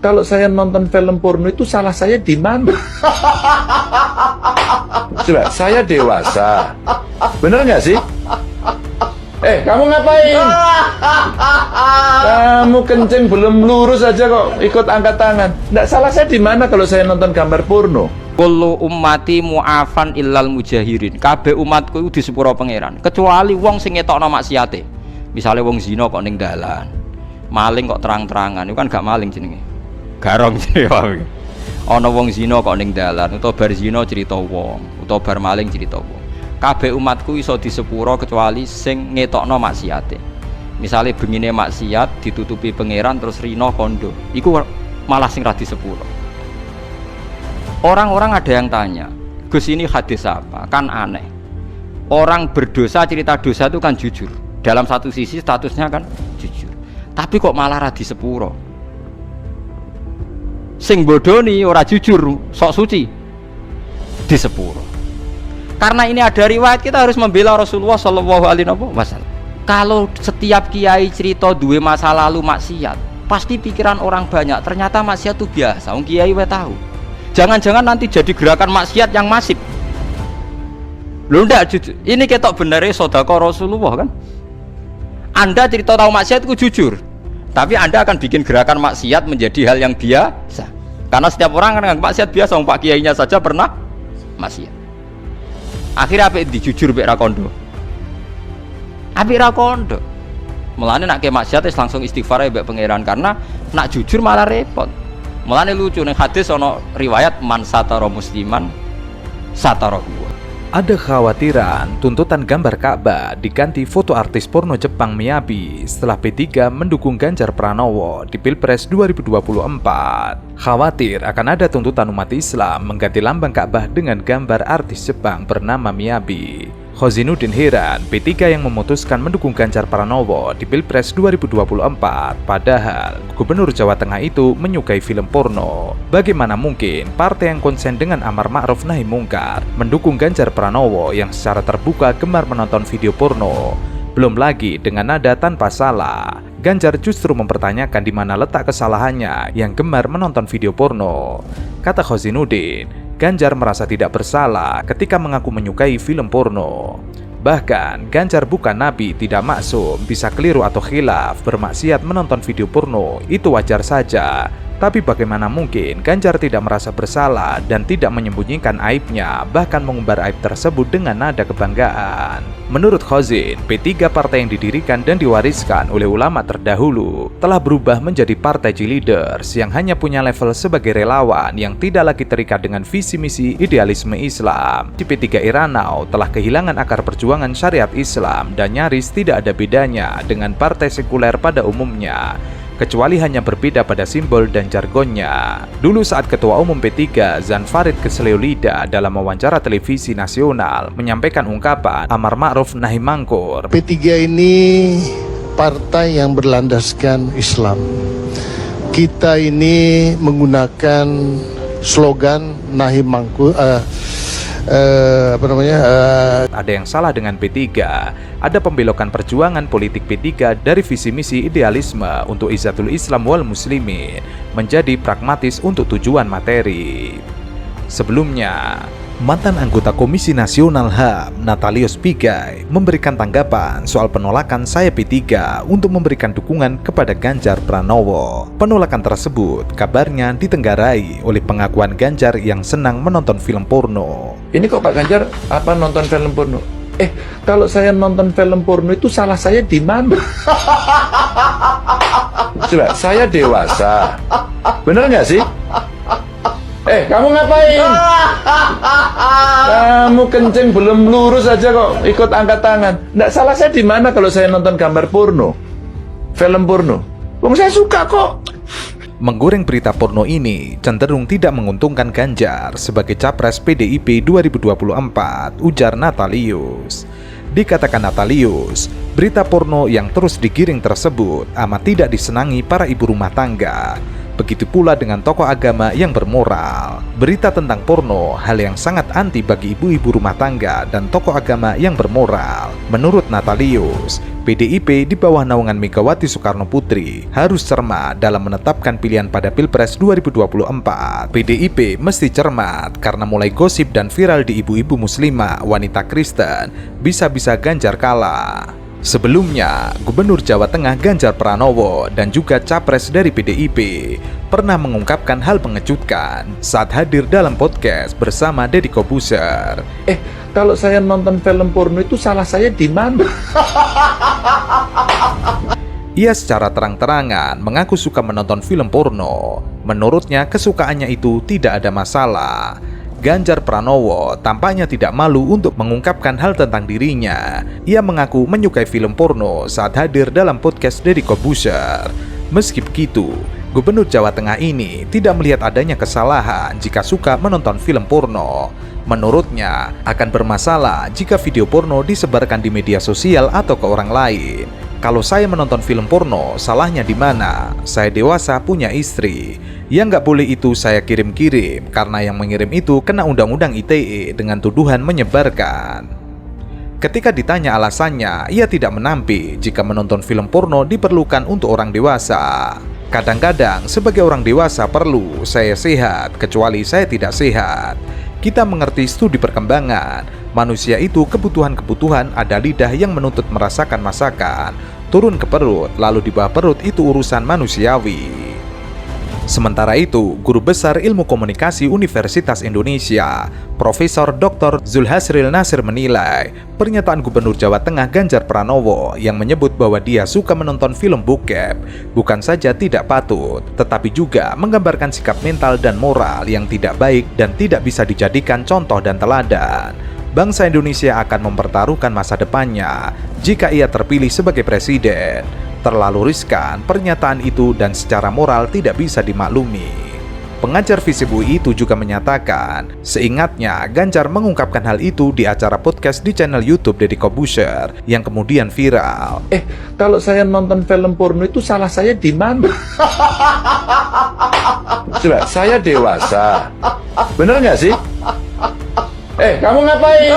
Kalau saya nonton film porno itu salah saya di mana? Coba, saya dewasa. Bener nggak sih? Kamu ngapain? Kamu kencing belum lurus aja kok ikut angkat tangan. Nggak salah saya di mana kalau saya nonton gambar porno? Kullu ummati mu'afan illal mujahirin. Kabeh umatku iku disepuro pangeran, kecuali wong sing ngetokno maksiate. Misale wong zina kok ning dalan. Maling kok terang-terangan, itu kan gak maling jenenge. Garong jenenge. Ana wong zina kok ning dalan, utawa bar zina cerita wong, utawa bar maling cerita wong. Kabeh umatku iso disepuro kecuali sing ngetokno maksiate. Misale bengine maksiat ditutupi pangeran terus rino kondo. Iku malah sing ra disepuro. Orang-orang ada yang tanya, Gus ini hadis apa? Kan aneh. Orang berdosa cerita dosa itu kan jujur. Dalam satu sisi statusnya kan jujur. Tapi kok malah ra disepuro. Sing bodoni ora jujur, sok suci disepuro. Karena ini ada riwayat, kita harus membela Rasulullah Shallallahu Alaihi Wasallam. Kalau setiap kiai cerita duwe masa lalu maksiat, pasti pikiran orang banyak ternyata maksiat itu biasa. Wong kiai wae tahu. Jangan-jangan nanti jadi gerakan maksiat yang masif. Lho ndak jujur. Ini ketok benere sedekah Rasulullah kan. Anda cerita tahu maksiat itu jujur, tapi Anda akan bikin gerakan maksiat menjadi hal yang biasa. Karena setiap orang kan maksiat biasa, Pak kiainya saja pernah maksiat. Akhirnya apa dijujur mbek ra kondo. Apik ra kondo. Mulane nek ke maksiat langsung istighfar mbek pangeran, karena nak jujur malah repot. Mulane lucu ning hadis ana riwayat man satara musliman satarahu. Ada kekhawatiran tuntutan gambar Ka'bah diganti foto artis porno Jepang Miyabi setelah P3 mendukung Ganjar Pranowo di Pilpres 2024. Khawatir akan ada tuntutan umat Islam mengganti lambang Ka'bah dengan gambar artis Jepang bernama Miyabi. Khozinuddin heran P3 yang memutuskan mendukung Ganjar Pranowo di Pilpres 2024, padahal Gubernur Jawa Tengah itu menyukai film porno. Bagaimana mungkin partai yang konsen dengan amar ma'ruf nahi mungkar mendukung Ganjar Pranowo yang secara terbuka gemar menonton video porno? Belum lagi dengan nada tanpa salah, Ganjar justru mempertanyakan di mana letak kesalahannya yang gemar menonton video porno. Kata Khozinuddin, Ganjar merasa tidak bersalah ketika mengaku menyukai film porno. Bahkan, Ganjar bukan nabi, tidak maksum, bisa keliru atau khilaf, bermaksiat menonton video porno, itu wajar saja. Tapi bagaimana mungkin Ganjar tidak merasa bersalah dan tidak menyembunyikan aibnya, bahkan mengumbar aib tersebut dengan nada kebanggaan. Menurut Khozin, P3 partai yang didirikan dan diwariskan oleh ulama terdahulu telah berubah menjadi partai G-leaders yang hanya punya level sebagai relawan yang tidak lagi terikat dengan visi misi idealisme Islam. P3 era now telah kehilangan akar perjuangan syariat Islam dan nyaris tidak ada bedanya dengan partai sekuler pada umumnya, kecuali hanya berbeda pada simbol dan jargonnya. Dulu saat Ketua Umum P3 Zan Farid Kesleolida dalam wawancara televisi nasional menyampaikan ungkapan amar ma'ruf nahi mangkur. P3 ini partai yang berlandaskan Islam. Kita ini menggunakan slogan nahi mangkur, Ada yang salah dengan P3. Ada pembelokan perjuangan politik P3 dari visi misi idealisme untuk izzatul Islam wal muslimin menjadi pragmatis untuk tujuan materi. Sebelumnya, mantan anggota Komisi Nasional HAM Natalius Pigai memberikan tanggapan soal penolakan saya P3 untuk memberikan dukungan kepada Ganjar Pranowo. Penolakan tersebut kabarnya ditenggarai oleh pengakuan Ganjar yang senang menonton film porno. Ini kok Pak Ganjar apa nonton film porno? Kalau saya nonton film porno itu salah saya di mana? Coba, saya dewasa. Bener nggak sih? Kamu ngapain? Kamu kencing belum lurus aja kok ikut angkat tangan. Nggak salah saya di mana kalau saya nonton gambar porno, film porno? Wong saya suka kok. Menggoreng berita porno ini cenderung tidak menguntungkan Ganjar sebagai capres PDIP 2024, ujar Natalius. Dikatakan Natalius, berita porno yang terus digiring tersebut amat tidak disenangi para ibu rumah tangga. Begitu pula dengan tokoh agama yang bermoral. Berita tentang porno hal yang sangat anti bagi ibu-ibu rumah tangga dan tokoh agama yang bermoral. Menurut Natalius, PDIP di bawah naungan Megawati Soekarno Putri harus cermat dalam menetapkan pilihan pada Pilpres 2024. PDIP mesti cermat karena mulai gosip dan viral di ibu-ibu muslimah, wanita Kristen, bisa-bisa Ganjar kalah. Sebelumnya, Gubernur Jawa Tengah Ganjar Pranowo dan juga capres dari PDIP pernah mengungkapkan hal mengejutkan saat hadir dalam podcast bersama Deddy Corbuzier. Kalau saya nonton film porno itu salah saya di mana? Ia secara terang-terangan mengaku suka menonton film porno. Menurutnya kesukaannya itu tidak ada masalah. Ganjar Pranowo tampaknya tidak malu untuk mengungkapkan hal tentang dirinya. Ia mengaku menyukai film porno saat hadir dalam podcast Deddy Corbuzier. Meski begitu, Gubernur Jawa Tengah ini tidak melihat adanya kesalahan jika suka menonton film porno. Menurutnya, akan bermasalah jika video porno disebarkan di media sosial atau ke orang lain. Kalau saya menonton film porno, salahnya di mana? Saya dewasa punya istri. Yang nggak boleh itu saya kirim-kirim, karena yang mengirim itu kena undang-undang ITE dengan tuduhan menyebarkan. Ketika ditanya alasannya, ia tidak menampik jika menonton film porno diperlukan untuk orang dewasa. Kadang-kadang sebagai orang dewasa perlu saya sehat, kecuali saya tidak sehat. Kita mengerti studi perkembangan. Manusia itu kebutuhan-kebutuhan ada lidah yang menuntut merasakan masakan. Turun ke perut, lalu di bawah perut itu urusan manusiawi. Sementara itu, Guru Besar Ilmu Komunikasi Universitas Indonesia, Profesor Dr. Zulhasril Nasir menilai pernyataan Gubernur Jawa Tengah Ganjar Pranowo yang menyebut bahwa dia suka menonton film bokep bukan saja tidak patut, tetapi juga menggambarkan sikap mental dan moral yang tidak baik dan tidak bisa dijadikan contoh dan teladan. Bangsa Indonesia akan mempertaruhkan masa depannya jika ia terpilih sebagai presiden. Terlalu riskan pernyataan itu dan secara moral tidak bisa dimaklumi. Pengajar FISIP UI itu juga menyatakan, seingatnya Ganjar mengungkapkan hal itu di acara podcast di channel YouTube Deddy Corbuzier yang kemudian viral. Kalau saya nonton film porno itu salah saya di mana? Coba, saya dewasa. Bener nggak sih? Kamu ngapain?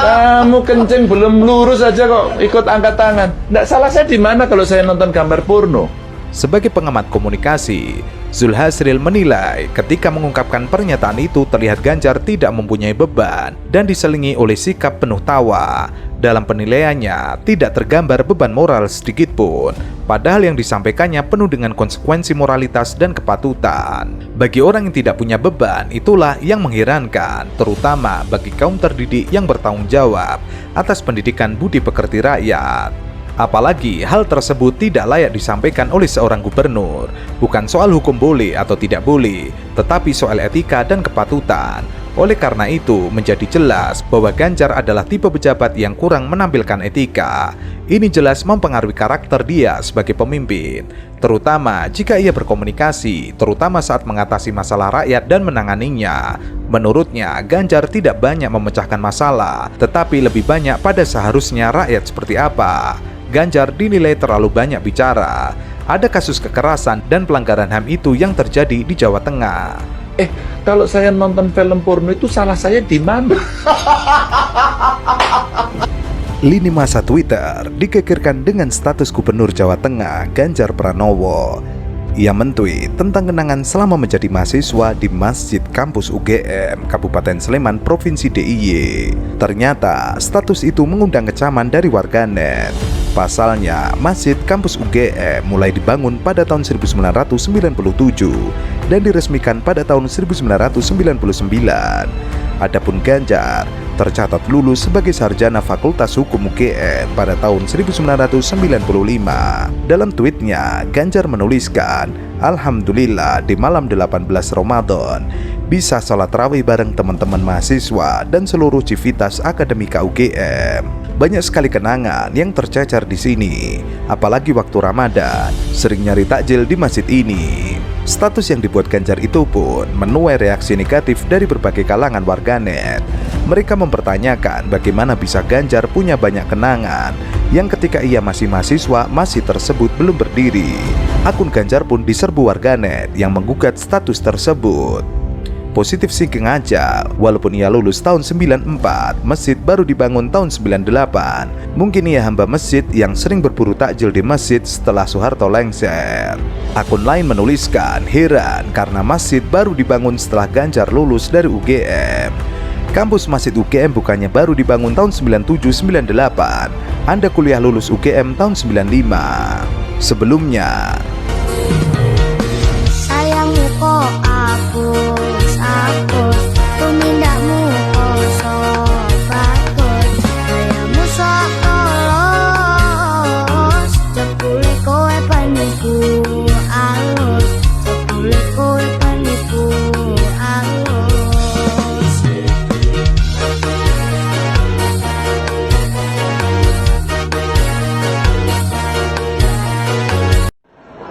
Kamu kencing belum lurus aja kok ikut angkat tangan. Nggak salah saya di mana kalau saya nonton gambar porno? Sebagai pengamat komunikasi, Zulhasril menilai ketika mengungkapkan pernyataan itu terlihat Ganjar tidak mempunyai beban dan diselingi oleh sikap penuh tawa. Dalam penilaiannya, tidak tergambar beban moral sedikit pun, padahal yang disampaikannya penuh dengan konsekuensi moralitas dan kepatutan. Bagi orang yang tidak punya beban, itulah yang mengherankan, terutama bagi kaum terdidik yang bertanggung jawab atas pendidikan budi pekerti rakyat. Apalagi hal tersebut tidak layak disampaikan oleh seorang gubernur. Bukan soal hukum boleh atau tidak boleh, tetapi soal etika dan kepatutan. Oleh karena itu, menjadi jelas bahwa Ganjar adalah tipe pejabat yang kurang menampilkan etika. Ini jelas mempengaruhi karakter dia sebagai pemimpin, terutama jika ia berkomunikasi, terutama saat mengatasi masalah rakyat dan menanganinya. Menurutnya, Ganjar tidak banyak memecahkan masalah, tetapi lebih banyak pada seharusnya rakyat seperti apa. Ganjar dinilai terlalu banyak bicara. Ada kasus kekerasan dan pelanggaran HAM itu yang terjadi di Jawa Tengah. Kalau saya nonton film porno itu salah saya di mana? Lini masa Twitter dikekerkan dengan status Gubernur Jawa Tengah Ganjar Pranowo. Ia mentweet tentang kenangan selama menjadi mahasiswa di Masjid Kampus UGM, Kabupaten Sleman, Provinsi DIY. Ternyata status itu mengundang kecaman dari warganet. Pasalnya, Masjid Kampus UGM mulai dibangun pada tahun 1997 dan diresmikan pada tahun 1999. Adapun Ganjar tercatat lulus sebagai sarjana Fakultas Hukum UGM pada tahun 1995. Dalam tweetnya, Ganjar menuliskan, "Alhamdulillah di malam 18 Ramadan bisa sholat tarawih bareng teman-teman mahasiswa dan seluruh civitas akademika UGM. Banyak sekali kenangan yang tercecer di sini, apalagi waktu Ramadan, sering nyari takjil di masjid ini." Status yang dibuat Ganjar itu pun menuai reaksi negatif dari berbagai kalangan warganet. Mereka mempertanyakan bagaimana bisa Ganjar punya banyak kenangan yang ketika ia masih mahasiswa masjid tersebut belum berdiri. Akun Ganjar pun diserbu warganet yang menggugat status tersebut. Positif thinking aja, walaupun ia lulus tahun 94, masjid baru dibangun tahun 98. Mungkin ia hamba masjid yang sering berburu takjil di masjid setelah Soeharto lengser. Akun lain menuliskan, heran karena masjid baru dibangun setelah Ganjar lulus dari UGM. Kampus Masjid UGM bukannya baru dibangun tahun 97-98. Anda kuliah lulus UGM tahun 95. Sebelumnya, sayangmu kok